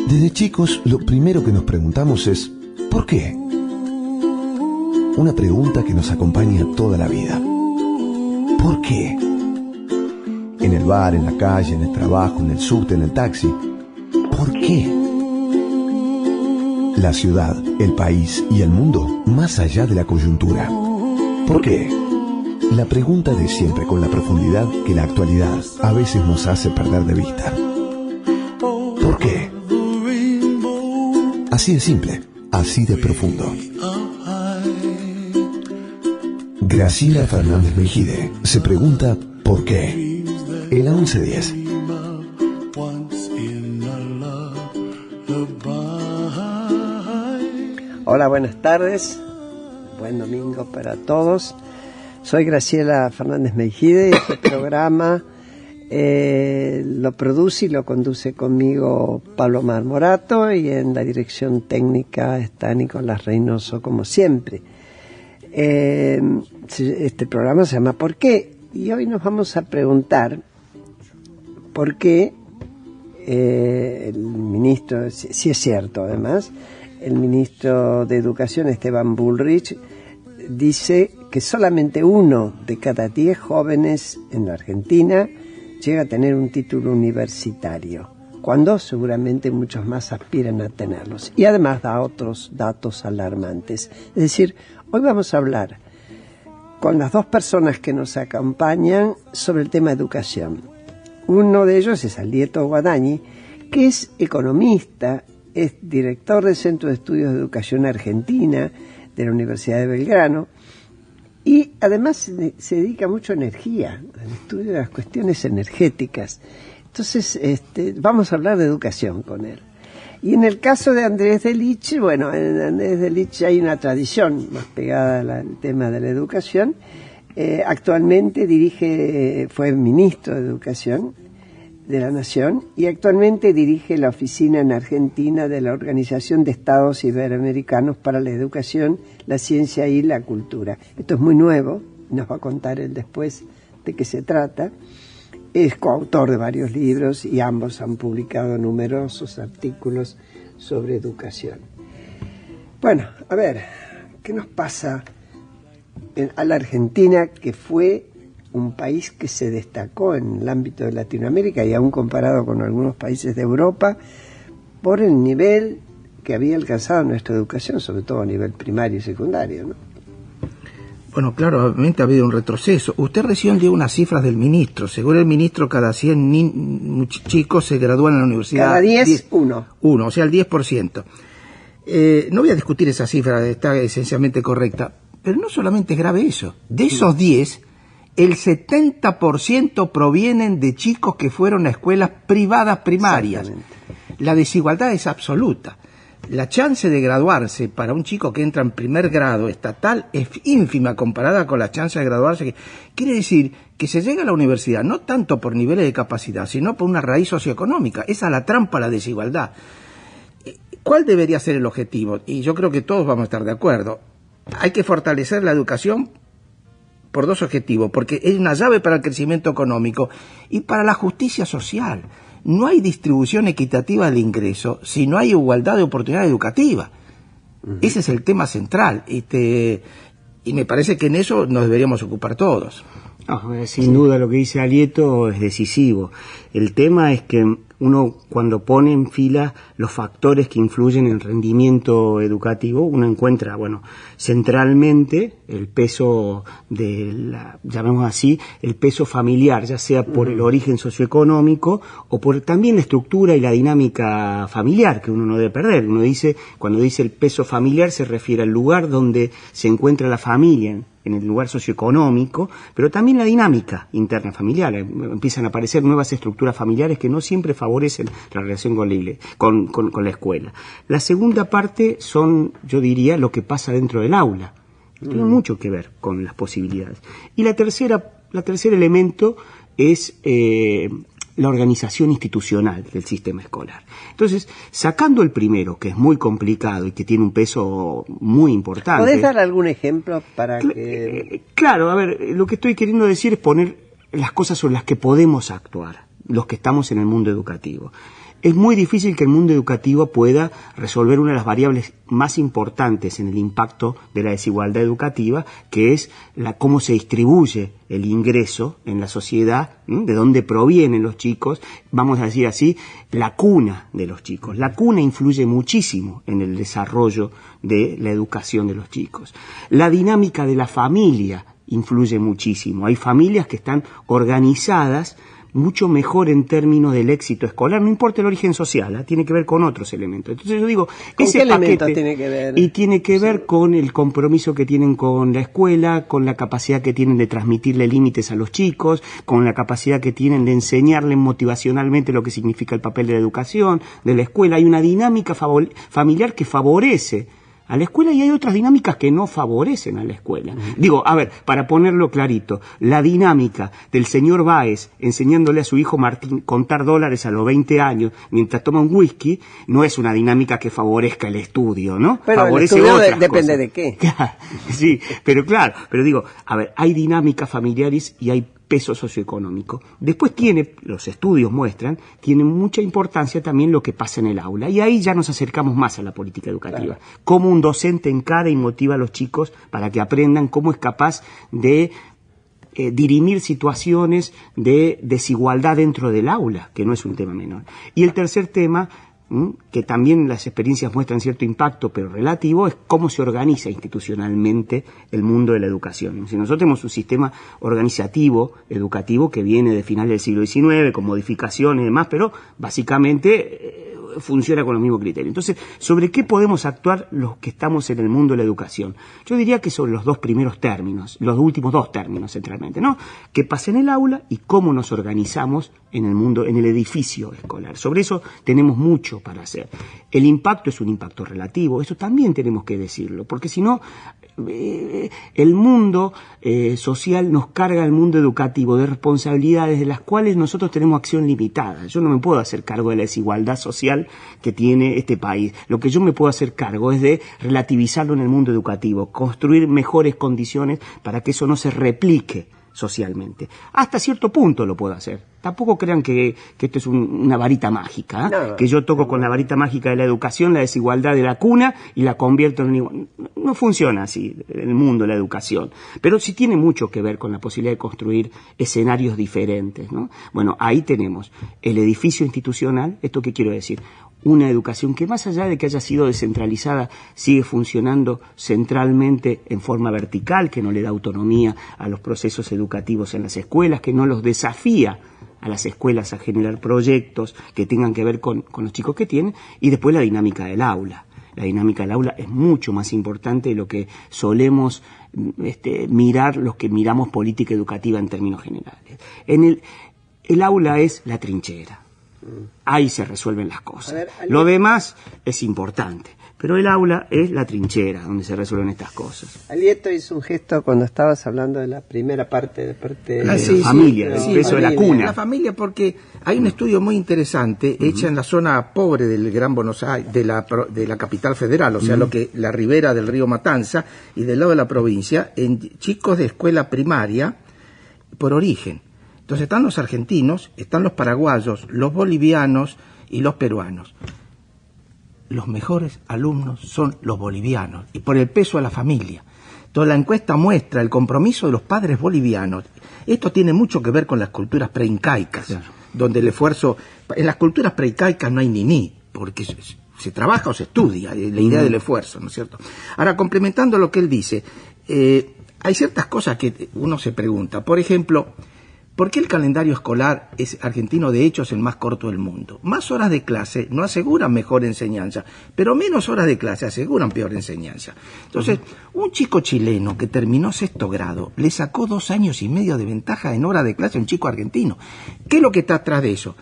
Desde chicos, lo primero que nos preguntamos es ¿por qué? Una pregunta que nos acompaña toda la vida. ¿Por qué? En el bar, en la calle, en el trabajo, en el subte, en el taxi. ¿Por qué? La ciudad, el país y el mundo más allá de la coyuntura. ¿Por qué? La pregunta de siempre con la profundidad que la actualidad a veces nos hace perder de vista. ¿Por qué? Así de simple, así de profundo. Graciela Fernández Mejide se pregunta ¿por qué? En la 1110. Hola, buenas tardes. Buen domingo para todos. Soy Graciela Fernández Mejide y este programa lo produce y lo conduce conmigo Pablo Marmorato, y en la dirección técnica está Nicolás Reynoso, como siempre. Este programa se llama ¿Por qué? Y hoy nos vamos a preguntar por qué el ministro, si es cierto además, el ministro de Educación, Esteban Bullrich, dice que solamente 1 de cada 10 jóvenes en la Argentina llega a tener un título universitario, cuando seguramente muchos más aspiran a tenerlos. Y además da otros datos alarmantes. Es decir, hoy vamos a hablar con las 2 personas que nos acompañan sobre el tema educación. Uno de ellos es Alieto Guadañi, que es economista, es director del Centro de Estudios de Educación Argentina de la Universidad de Belgrano, y además se dedica mucho a energía, al estudio de las cuestiones energéticas. Entonces, vamos a hablar de educación con él. Y en el caso de Andrés Delich, bueno, en Andrés Delich hay una tradición más pegada al tema de la educación. Actualmente fue ministro de Educación de la Nación y actualmente dirige la oficina en Argentina de la Organización de Estados Iberoamericanos para la Educación, la Ciencia y la Cultura. Esto es muy nuevo, nos va a contar él después de qué se trata. Es coautor de varios libros y ambos han publicado numerosos artículos sobre educación. Bueno, a ver, ¿qué nos pasa a la Argentina, que fue un país que se destacó en el ámbito de Latinoamérica y aún comparado con algunos países de Europa por el nivel que había alcanzado nuestra educación, sobre todo a nivel primario y secundario, ¿no? Bueno, claramente ha habido un retroceso. Usted recién dio unas cifras del ministro. Según el ministro, cada 100 chicos se gradúan en la universidad. Cada 10, uno. O sea, el 10%. No voy a discutir esa cifra, está esencialmente correcta. Pero no solamente es grave eso. De esos 10, el 70% provienen de chicos que fueron a escuelas privadas primarias. La desigualdad es absoluta. La chance de graduarse para un chico que entra en primer grado estatal es ínfima comparada con la chance de graduarse. Quiere decir que se llega a la universidad no tanto por niveles de capacidad, sino por una raíz socioeconómica. Esa es la trampa, la desigualdad. ¿Cuál debería ser el objetivo? Y yo creo que todos vamos a estar de acuerdo. Hay que fortalecer la educación por 2 objetivos, porque es una llave para el crecimiento económico y para la justicia social. No hay distribución equitativa del ingreso si no hay igualdad de oportunidad educativa. Ese es el tema central. Y me parece que en eso nos deberíamos ocupar todos. Sin duda lo que dice Alieto es decisivo. El tema es que uno, cuando pone en fila los factores que influyen en el rendimiento educativo, uno encuentra, centralmente el peso llamémoslo así, el peso familiar, ya sea por el origen socioeconómico o por también la estructura y la dinámica familiar, que uno no debe perder. Cuando dice el peso familiar se refiere al lugar donde se encuentra la familia, en el lugar socioeconómico, pero también la dinámica interna familiar. Empiezan a aparecer nuevas estructuras familiares que no siempre favorecen la relación con la escuela. La segunda parte son, yo diría, lo que pasa dentro del aula. Tiene mucho que ver con las posibilidades. Y la tercer elemento es la organización institucional del sistema escolar. Entonces, sacando el primero, que es muy complicado y que tiene un peso muy importante... ¿Podés dar algún ejemplo para que...? Claro, a ver, lo que estoy queriendo decir es poner las cosas sobre las que podemos actuar, los que estamos en el mundo educativo. es muy difícil que el mundo educativo pueda resolver una de las variables más importantes en el impacto de la desigualdad educativa, que es cómo se distribuye el ingreso en la sociedad, de dónde provienen los chicos, vamos a decir así, la cuna de los chicos. La cuna influye muchísimo en el desarrollo de la educación de los chicos. La dinámica de la familia influye muchísimo. Hay familias que están organizadas mucho mejor en términos del éxito escolar, no importa el origen social, tiene que ver con otros elementos. Entonces yo digo, ese paquete tiene que ver? Y tiene que ver con el compromiso que tienen con la escuela, con la capacidad que tienen de transmitirle límites a los chicos, con la capacidad que tienen de enseñarles motivacionalmente lo que significa el papel de la educación, de la escuela. Hay una dinámica familiar que favorece a la escuela y hay otras dinámicas que no favorecen a la escuela. Digo, a ver, para ponerlo clarito, la dinámica del señor Báez enseñándole a su hijo Martín contar dólares a los 20 años mientras toma un whisky, no es una dinámica que favorezca el estudio, ¿no? Pero favorece el estudio otras depende cosas. de qué. Sí, pero claro, pero digo, a ver, hay dinámicas familiares y hay peso socioeconómico. Después los estudios muestran, tiene mucha importancia también lo que pasa en el aula. Y ahí ya nos acercamos más a la política educativa. Claro. Cómo un docente encara y motiva a los chicos para que aprendan, cómo es capaz de dirimir situaciones de desigualdad dentro del aula, que no es un tema menor. Y el tercer tema, que también las experiencias muestran cierto impacto, pero relativo, es cómo se organiza institucionalmente el mundo de la educación. Si nosotros tenemos un sistema organizativo, educativo, que viene de finales del siglo XIX, con modificaciones y demás, pero básicamente funciona con los mismos criterios. Entonces, ¿sobre qué podemos actuar los que estamos en el mundo de la educación? Yo diría que sobre los dos primeros términos, los últimos dos términos centralmente, ¿no? ¿Qué pasa en el aula y cómo nos organizamos en el mundo, en el edificio escolar? Sobre eso tenemos mucho para hacer. El impacto es un impacto relativo, eso también tenemos que decirlo, porque si no, el mundo social nos carga el mundo educativo de responsabilidades de las cuales nosotros tenemos acción limitada. Yo no me puedo hacer cargo de la desigualdad social que tiene este país. Lo que yo me puedo hacer cargo es de relativizarlo en el mundo educativo, construir mejores condiciones para que eso no se replique socialmente. Hasta cierto punto lo puedo hacer. Tampoco crean que esto es una varita mágica, ¿eh? No, que yo toco con la varita mágica de la educación, la desigualdad de la cuna y la convierto en igual. No funciona así el mundo de la educación, pero sí tiene mucho que ver con la posibilidad de construir escenarios diferentes, ¿no? Bueno, ahí tenemos el edificio institucional. ¿Esto qué quiero decir? Una educación que, más allá de que haya sido descentralizada, sigue funcionando centralmente en forma vertical, que no le da autonomía a los procesos educativos en las escuelas, que no los desafía a las escuelas a generar proyectos que tengan que ver con los chicos que tienen, y después la dinámica del aula. La dinámica del aula es mucho más importante de lo que solemos mirar los que miramos política educativa en términos generales. El aula es la trinchera. Ahí se resuelven las cosas. Lo demás es importante, pero el aula es la trinchera donde se resuelven estas cosas. Alieto hizo un gesto cuando estabas hablando de la primera parte de la familia, el peso de la cuna. La familia, porque hay un estudio muy interesante hecho en la zona pobre del Gran Buenos Aires, de la capital federal, o sea, la ribera del río Matanza y del lado de la provincia, en chicos de escuela primaria por origen. Entonces están los argentinos, están los paraguayos, los bolivianos y los peruanos. Los mejores alumnos son los bolivianos, y por el peso a la familia. Entonces la encuesta muestra el compromiso de los padres bolivianos. Esto tiene mucho que ver con las culturas preincaicas, claro, donde el esfuerzo... En las culturas preincaicas no hay ni, porque se trabaja o se estudia, la idea del esfuerzo, ¿no es cierto? Ahora, complementando lo que él dice, hay ciertas cosas que uno se pregunta. Por ejemplo, ¿por qué el calendario escolar argentino de hecho es el más corto del mundo? Más horas de clase no aseguran mejor enseñanza, pero menos horas de clase aseguran peor enseñanza. Entonces, un chico chileno que terminó 6º grado le sacó 2 años y medio de ventaja en horas de clase a un chico argentino. ¿Qué es lo que está atrás de eso?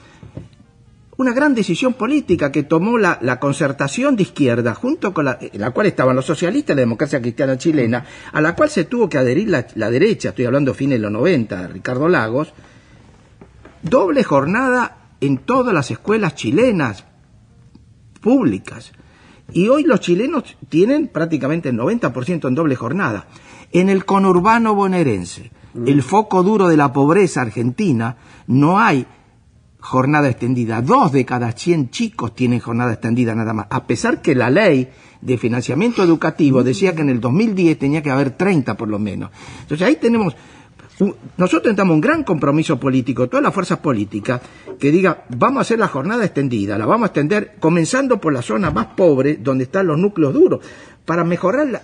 Una gran decisión política que tomó la concertación de izquierda, junto con la cual estaban los socialistas, la democracia cristiana chilena, a la cual se tuvo que adherir la derecha, estoy hablando fines de los 90, Ricardo Lagos. Doble jornada en todas las escuelas chilenas públicas. Y hoy los chilenos tienen prácticamente el 90% en doble jornada. En el conurbano bonaerense, el foco duro de la pobreza argentina, no hay jornada extendida. 2 de cada 100 chicos tienen jornada extendida nada más. A pesar que la ley de financiamiento educativo decía que en el 2010 tenía que haber 30 por lo menos. Entonces ahí tenemos... Nosotros necesitamos un gran compromiso político, todas las fuerzas políticas, que diga, vamos a hacer la jornada extendida, la vamos a extender comenzando por la zona más pobre, donde están los núcleos duros, para mejorar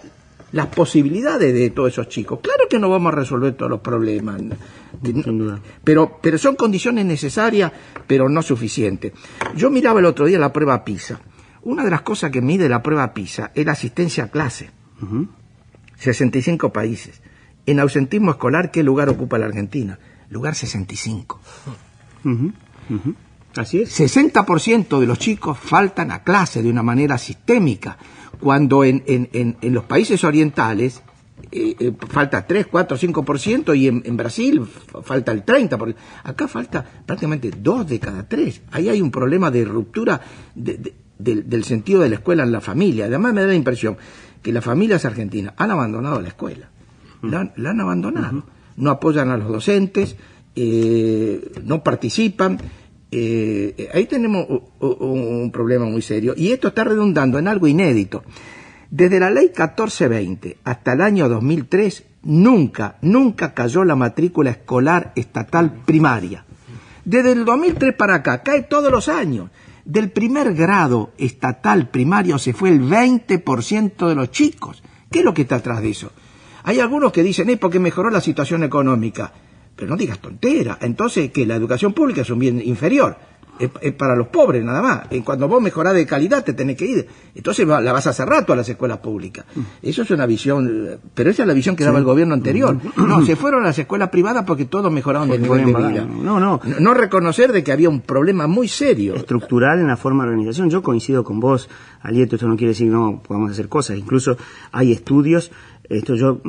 las posibilidades de todos esos chicos. Claro que no vamos a resolver todos los problemas, sin duda. Pero son condiciones necesarias, pero no suficientes. Yo miraba el otro día la prueba PISA. Una de las cosas que mide la prueba PISA es la asistencia a clase. 65 países. En ausentismo escolar, ¿qué lugar ocupa la Argentina? Lugar 65. Así es. 60% de los chicos faltan a clase de una manera sistémica, cuando en los países orientales falta 3, 4, 5%, y en Brasil falta el 30%. Acá falta prácticamente 2 de cada 3. Ahí hay un problema de ruptura del sentido de la escuela en la familia. Además me da la impresión que las familias argentinas han abandonado la escuela. La han abandonado. No apoyan a los docentes, no participan. Ahí tenemos un problema muy serio, y esto está redundando en algo inédito. Desde la ley 1420 hasta el año 2003 nunca cayó la matrícula escolar estatal primaria. Desde el 2003 para acá cae todos los años. Del primer grado estatal primario se fue el 20% de los chicos. ¿Qué es lo que está atrás de eso? Hay algunos que dicen, porque mejoró la situación económica. Pero no digas tontera. Entonces, que la educación pública es un bien inferior. Es para los pobres nada más. Cuando vos mejorás de calidad te tenés que ir. Entonces la vas a cerrar todas las escuelas públicas. Eso es una visión, pero esa es la visión que daba el gobierno anterior. No, se fueron a las escuelas privadas porque todos mejoraron el nivel de vida. No reconocer de que había un problema muy serio. Estructural en la forma de organización. Yo coincido con vos, Alieto, esto no quiere decir que no podamos hacer cosas. Incluso hay estudios. Yo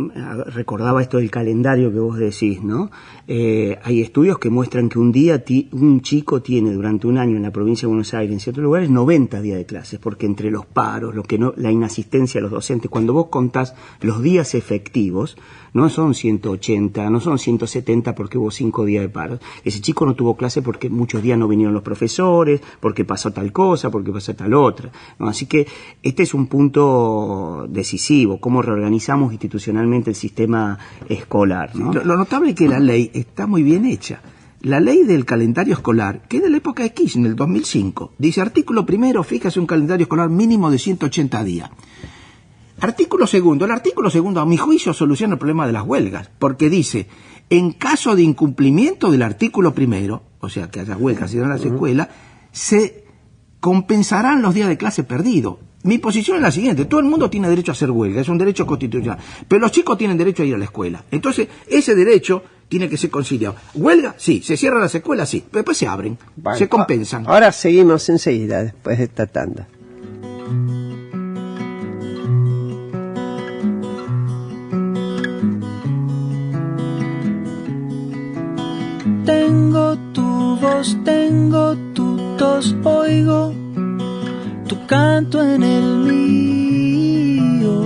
recordaba esto del calendario que vos decís, ¿no? Hay estudios que muestran que un chico tiene durante un año en la provincia de Buenos Aires, en ciertos lugares, 90 días de clases, porque entre los paros, la inasistencia a los docentes, cuando vos contás los días efectivos, no son 180, no son 170 porque hubo 5 días de paro. Ese chico no tuvo clase porque muchos días no vinieron los profesores, porque pasó tal cosa, porque pasó tal otra, ¿no? Así que este es un punto decisivo, cómo reorganizamos institucionalmente el sistema escolar, ¿no? Lo notable es que la ley está muy bien hecha. La ley del calendario escolar, que es de la época de Kirchner, en el 2005, dice, artículo primero, fíjase un calendario escolar mínimo de 180 días. Artículo segundo, el artículo segundo, a mi juicio, soluciona el problema de las huelgas, porque dice, en caso de incumplimiento del artículo primero, o sea, que haya huelgas en las escuelas, se compensarán los días de clase perdidos. Mi posición es la siguiente, todo el mundo tiene derecho a hacer huelga, es un derecho constitucional, pero los chicos tienen derecho a ir a la escuela. Entonces, ese derecho tiene que ser conciliado. ¿Huelga? Sí. ¿Se cierran las escuelas? Sí. Pero después se abren, se compensan. Ahora seguimos enseguida, después de esta tanda. Tengo tu voz, tengo tu tos, oigo tu canto en el mío.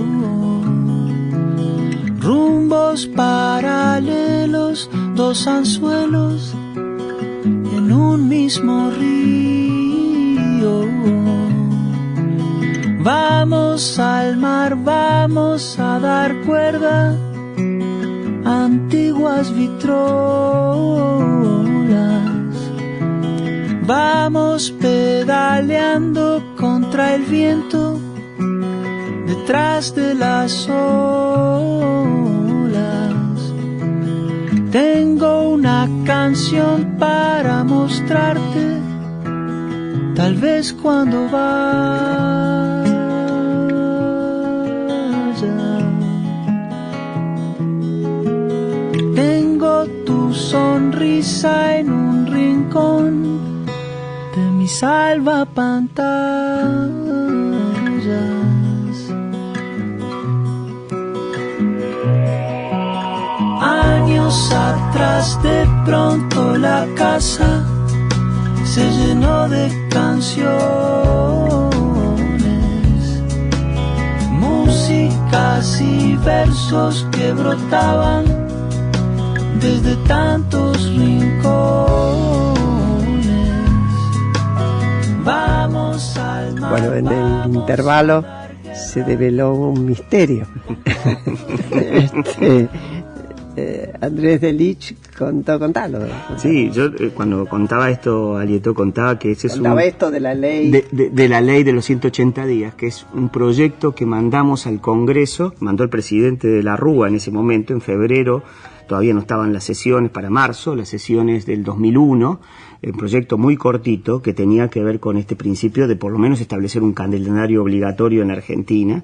Rumbos paralelos, dos anzuelos en un mismo río. Vamos al mar, vamos a dar cuerda, antiguas vitrolas. Vamos pedaleando contra el viento, detrás de las olas. Tengo una canción para mostrarte, tal vez cuando vaya. Tengo tu sonrisa en un rincón de mi salvapantallas. Años atrás de pronto la casa se llenó de canciones, músicas y versos que brotaban desde tantos rincones. Bueno, en el intervalo se develó un misterio. Andrés Delich contalo. Sí, yo cuando contaba esto, Alieto, contaba que ese es esto de la ley. De la ley de los 180 días, que es un proyecto que mandamos al Congreso, mandó el presidente de la Rúa en ese momento, en febrero, todavía no estaban las sesiones para marzo, las sesiones del 2001, un proyecto muy cortito que tenía que ver con este principio de por lo menos establecer un calendario obligatorio en Argentina.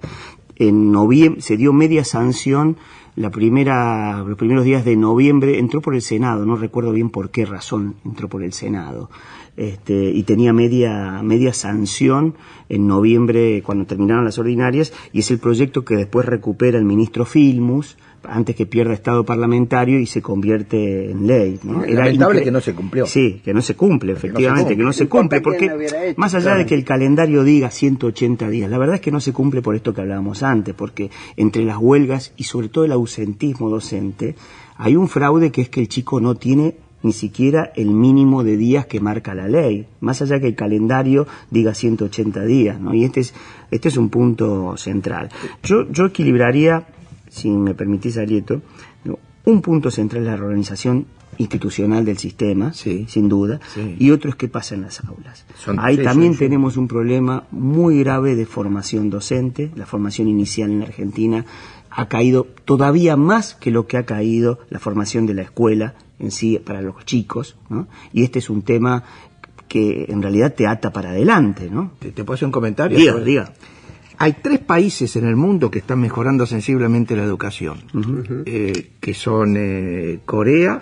En noviembre se dio media sanción. Los primeros días de noviembre entró por el Senado, no recuerdo bien por qué razón entró por el Senado, y tenía media sanción en noviembre cuando terminaron las ordinarias, y es el proyecto que después recupera el ministro Filmus antes que pierda estado parlamentario y se convierte en ley, ¿no? Era lamentable que no se cumplió. Sí, que no se cumple, efectivamente, que no se cumple, porque más allá de que el calendario diga 180 días, la verdad es que no se cumple por esto que hablábamos antes, porque entre las huelgas y sobre todo el ausentismo docente, hay un fraude que es que el chico no tiene ni siquiera el mínimo de días que marca la ley, más allá que el calendario diga 180 días, ¿no? Y este es un punto central. Yo equilibraría, si me permitís, Alieto, un punto central es la reorganización institucional del sistema, sí, sin duda, sí, y otro es qué pasa en las aulas. Ahí también tenemos un problema muy grave de formación docente. La formación inicial en Argentina ha caído todavía más que lo que ha caído la formación de la escuela en sí para los chicos, ¿no? Y este es un tema que en realidad te ata para adelante, ¿no? ¿Te puedo hacer un comentario? Diga. Hay 3 países en el mundo que están mejorando sensiblemente la educación, que son Corea,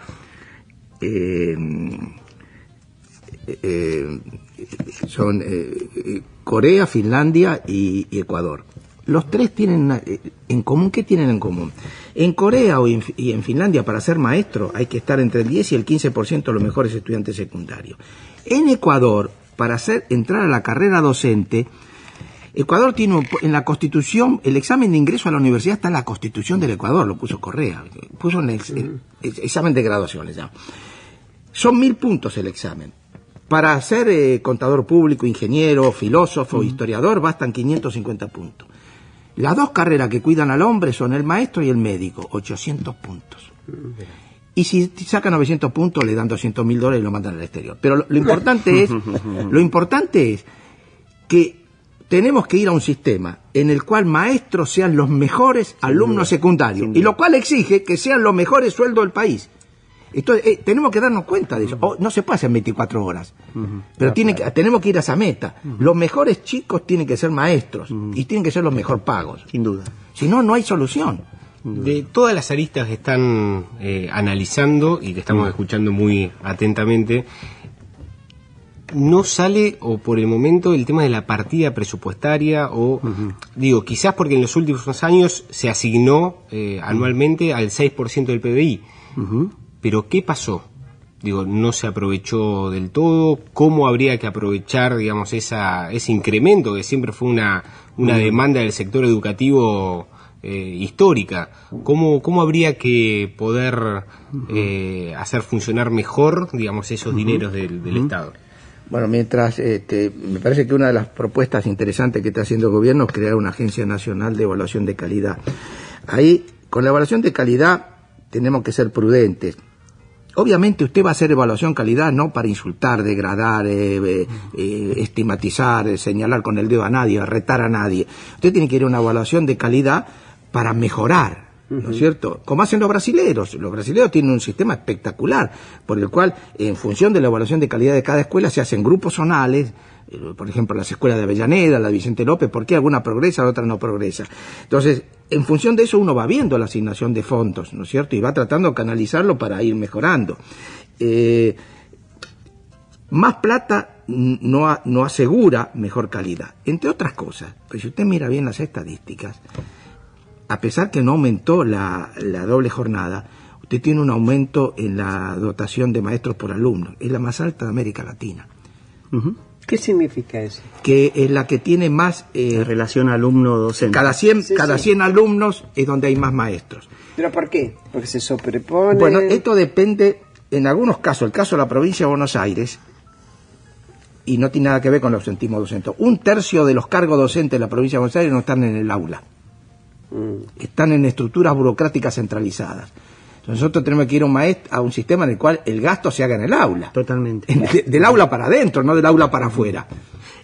Corea, Finlandia y Ecuador. Los 3 tienen en común. ¿Qué tienen en común? En Corea y en Finlandia, para ser maestro, hay que estar entre el 10 y el 15% de los mejores estudiantes secundarios. En Ecuador, para entrar a la carrera docente, Ecuador tiene en la Constitución, el examen de ingreso a la universidad está en la Constitución del Ecuador, lo puso Correa, puso en el examen de graduación, les llamo. Son 1000 puntos el examen. Para ser contador público, ingeniero, filósofo, historiador, bastan 550 puntos. Las 2 carreras que cuidan al hombre son el maestro y el médico, 800 puntos. Y si saca 900 puntos, le dan $200.000 y lo mandan al exterior. Pero lo importante es que tenemos que ir a un sistema en el cual maestros sean los mejores alumnos secundarios, y lo cual exige que sean los mejores sueldos del país. Entonces, tenemos que darnos cuenta de eso. No se puede hacer 24 horas, pero tenemos que ir a esa meta. Los mejores chicos tienen que ser maestros y tienen que ser los mejor pagos. Sin duda. Si no, no hay solución. De todas las aristas que están analizando y que estamos escuchando muy atentamente, no sale, o por el momento, el tema de la partida presupuestaria, o digo, quizás porque en los últimos años se asignó anualmente al 6% del PBI. Pero ¿qué pasó? Digo, ¿no se aprovechó del todo? ¿Cómo habría que aprovechar, digamos, ese incremento que siempre fue una demanda del sector educativo histórica? ¿Cómo habría que poder hacer funcionar mejor, digamos, esos dineros del Estado? Bueno, mientras me parece que una de las propuestas interesantes que está haciendo el gobierno es crear una agencia nacional de evaluación de calidad. Ahí, con la evaluación de calidad, tenemos que ser prudentes. Obviamente usted va a hacer evaluación de calidad no para insultar, degradar, estigmatizar, señalar con el dedo a nadie, retar a nadie. Usted tiene que ir a una evaluación de calidad para mejorar, ¿no es cierto? Como hacen los brasileros. Los brasileros tienen un sistema espectacular, por el cual, en función de la evaluación de calidad de cada escuela, se hacen grupos zonales. Por ejemplo, las escuelas de Avellaneda, la de Vicente López, ¿por qué alguna progresa, la otra no progresa? Entonces, en función de eso uno va viendo la asignación de fondos, ¿no es cierto? Y va tratando de canalizarlo para ir mejorando. Más plata no asegura mejor calidad, entre otras cosas. Pues si usted mira bien las estadísticas, a pesar que no aumentó la doble jornada, usted tiene un aumento en la dotación de maestros por alumno. Es la más alta de América Latina. ¿Qué significa eso? Que es la que tiene más relación alumno-docente. Cada 100 alumnos es donde hay más maestros. ¿Pero por qué? Porque se sobrepone. Bueno, esto depende, en algunos casos, el caso de la provincia de Buenos Aires, y no tiene nada que ver con el ausentismo docente. 1/3 de los cargos docentes de la provincia de Buenos Aires no están en el aula. Están en estructuras burocráticas centralizadas. Nosotros tenemos que ir a un sistema en el cual el gasto se haga en el aula. Totalmente. Del aula para adentro, no del aula para afuera.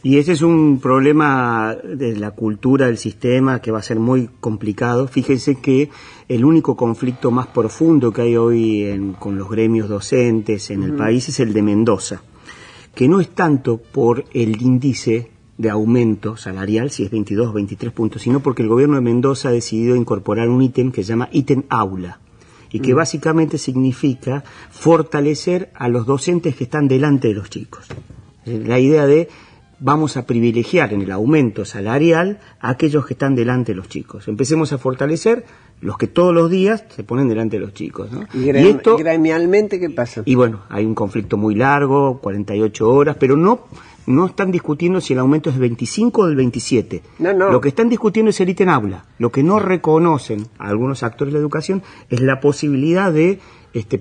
Y ese es un problema de la cultura del sistema que va a ser muy complicado. Fíjense que el único conflicto más profundo que hay hoy con los gremios docentes en el país es el de Mendoza, que no es tanto por el índice de aumento salarial, si es 22 o 23 puntos, sino porque el gobierno de Mendoza ha decidido incorporar un ítem que se llama ítem aula, y que básicamente significa fortalecer a los docentes que están delante de los chicos. La idea de vamos a privilegiar en el aumento salarial a aquellos que están delante de los chicos. Empecemos a fortalecer los que todos los días se ponen delante de los chicos, ¿no? ¿Y esto, gremialmente qué pasa? Y bueno, hay un conflicto muy largo, 48 horas, pero no están discutiendo si el aumento es del 25 o del 27. No. Lo que están discutiendo es el ítem aula. Lo que no reconocen a algunos actores de la educación es la posibilidad de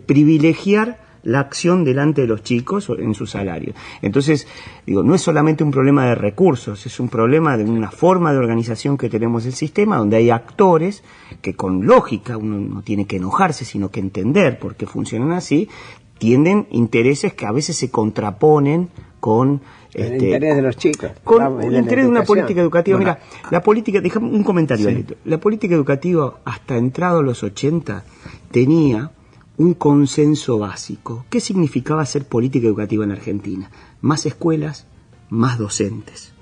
privilegiar la acción delante de los chicos en su salario. Entonces, no es solamente un problema de recursos, es un problema de una forma de organización que tenemos del sistema, donde hay actores que con lógica, uno no tiene que enojarse, sino que entender por qué funcionan así, tienen intereses que a veces se contraponen con el interés de los chicos, con el interés de una política educativa. Bueno, mira, la política, déjame un comentario, sí. La política educativa hasta entrado los 80 tenía un consenso básico. ¿Qué significaba hacer política educativa en Argentina? Más escuelas, más docentes.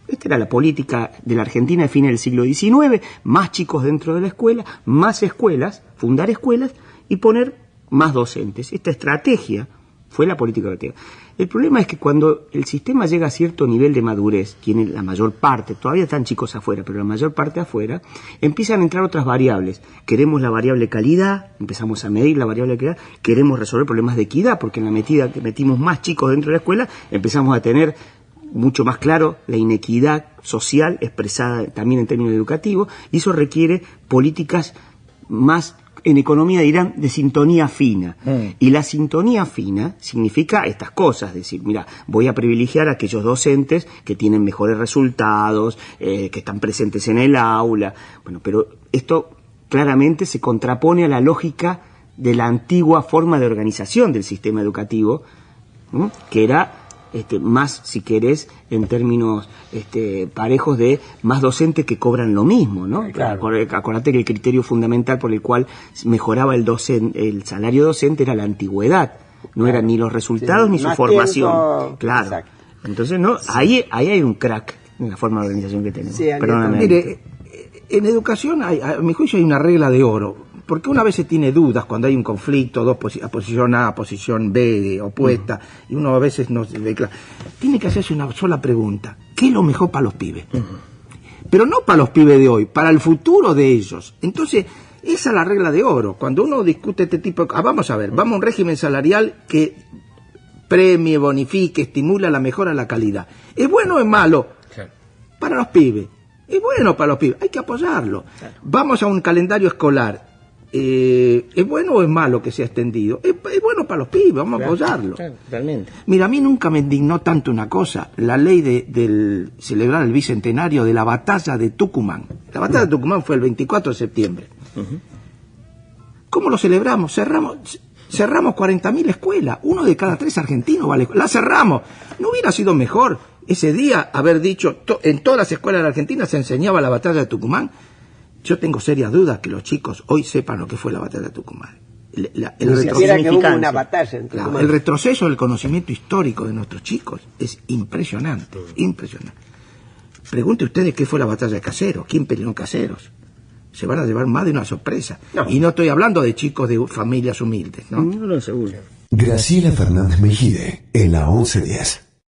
Esta era la política de la Argentina de fines del siglo XIX, más chicos dentro de la escuela, más escuelas, fundar escuelas y poner más docentes. Esta estrategia fue la política educativa. El problema es que cuando el sistema llega a cierto nivel de madurez, tiene la mayor parte, todavía están chicos afuera, pero la mayor parte afuera, empiezan a entrar otras variables. Queremos la variable calidad, empezamos a medir la variable calidad, queremos resolver problemas de equidad, porque en la medida que metimos más chicos dentro de la escuela, empezamos a tener mucho más claro la inequidad social expresada también en términos educativos, y eso requiere políticas más, en economía dirán, de sintonía fina. Y la sintonía fina significa estas cosas, es decir, mira, voy a privilegiar a aquellos docentes que tienen mejores resultados, que están presentes en el aula. Bueno, pero esto claramente se contrapone a la lógica de la antigua forma de organización del sistema educativo, ¿no? Que era más, si querés, en términos parejos, de más docentes que cobran lo mismo, ¿no? Claro. Acordate que el criterio fundamental por el cual mejoraba el salario docente era la antigüedad, no eran ni los resultados ni su formación. Tiempo, claro. Exacto. Entonces, no, ahí hay un crack en la forma de organización que tenemos. Sí, perdóname. Mire, en educación, a mi juicio, hay una regla de oro. Porque una vez se tiene dudas cuando hay un conflicto, posición A, posición B, opuesta, y uno a veces no se ve claro. Tiene que hacerse una sola pregunta: ¿qué es lo mejor para los pibes? Pero no para los pibes de hoy, para el futuro de ellos. Entonces, esa es la regla de oro. Cuando uno discute este tipo de... vamos a ver, vamos a un régimen salarial que premie, bonifique, estimula la mejora de la calidad. ¿Es bueno o es malo? Claro. Para los pibes. Es bueno para los pibes, hay que apoyarlo. Claro. Vamos a un calendario escolar. ¿Es bueno o es malo que sea extendido? Es bueno para los pibes, vamos a apoyarlo. Claro, realmente. Mira, a mí nunca me indignó tanto una cosa, la ley de celebrar el bicentenario de la batalla de Tucumán. La batalla de Tucumán fue el 24 de septiembre. ¿Cómo lo celebramos? Cerramos 40.000 escuelas, 1 de cada 3 argentinos va a la escuela. La cerramos. ¿No hubiera sido mejor ese día haber dicho, en todas las escuelas de la Argentina se enseñaba la batalla de Tucumán? Yo tengo serias dudas que los chicos hoy sepan lo que fue la batalla de Tucumán. El retroceso del conocimiento histórico de nuestros chicos es impresionante, impresionante. Pregunte ustedes qué fue la batalla de Caseros, quién peleó en Caseros. Se van a llevar más de una sorpresa. No. Y no estoy hablando de chicos de familias humildes, ¿no? No, seguro. Graciela Fernández Mejide, en la 1110.